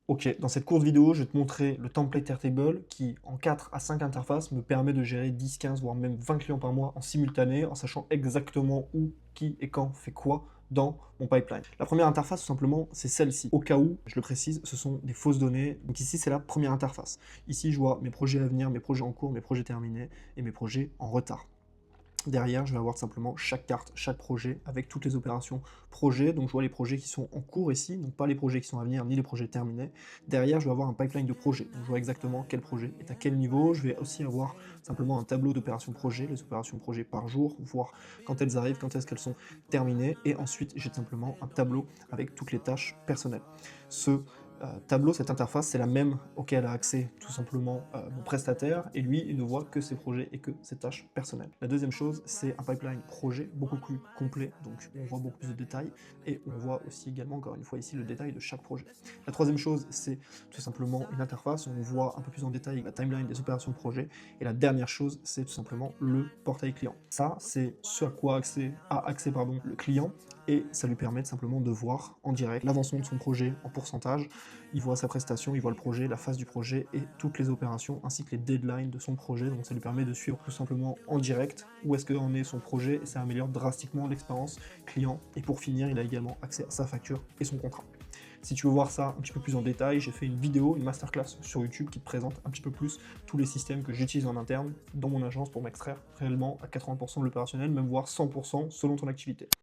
Ok, dans cette courte vidéo, je vais te montrer le template Airtable qui, en 4 à 5 interfaces, me permet de gérer 10, 15, voire même 20 clients par mois en simultané, en sachant exactement où, qui et quand fait quoi dans mon pipeline. La première interface, tout simplement, c'est celle-ci. Au cas où, je le précise, ce sont des fausses données. Donc ici, c'est la première interface. Ici, je vois mes projets à venir, mes projets en cours, mes projets terminés et mes projets en retard. Derrière, je vais avoir simplement chaque carte, chaque projet, avec toutes les opérations projet. Donc, je vois les projets qui sont en cours ici, donc pas les projets qui sont à venir, ni les projets terminés. Derrière, je vais avoir un pipeline de projets. Donc, je vois exactement quel projet est à quel niveau. Je vais aussi avoir simplement un tableau d'opérations projet, les opérations projet par jour, voir quand elles arrivent, quand est-ce qu'elles sont terminées. Et ensuite, j'ai simplement un tableau avec toutes les tâches personnelles. Ce tableau, cette interface, c'est la même auquel a accès tout simplement mon prestataire, et lui, il ne voit que ses projets et que ses tâches personnelles. La deuxième chose, c'est un pipeline projet beaucoup plus complet, donc on voit beaucoup plus de détails, et on voit aussi également, encore une fois ici, le détail de chaque projet. La troisième chose, c'est tout simplement une interface où on voit un peu plus en détail la timeline des opérations projet, et la dernière chose, c'est tout simplement le portail client. Ça, c'est ce à quoi a accès le client, et ça lui permet simplement de voir en direct l'avancement de son projet en pourcentage. Il voit sa prestation, il voit le projet, la phase du projet et toutes les opérations ainsi que les deadlines de son projet. Donc ça lui permet de suivre tout simplement en direct où est-ce qu'en est son projet, et ça améliore drastiquement l'expérience client. Et pour finir, il a également accès à sa facture et son contrat. Si tu veux voir ça un petit peu plus en détail, j'ai fait une vidéo, une masterclass sur YouTube qui te présente un petit peu plus tous les systèmes que j'utilise en interne dans mon agence pour m'extraire réellement à 80% de l'opérationnel, même voire 100% selon ton activité.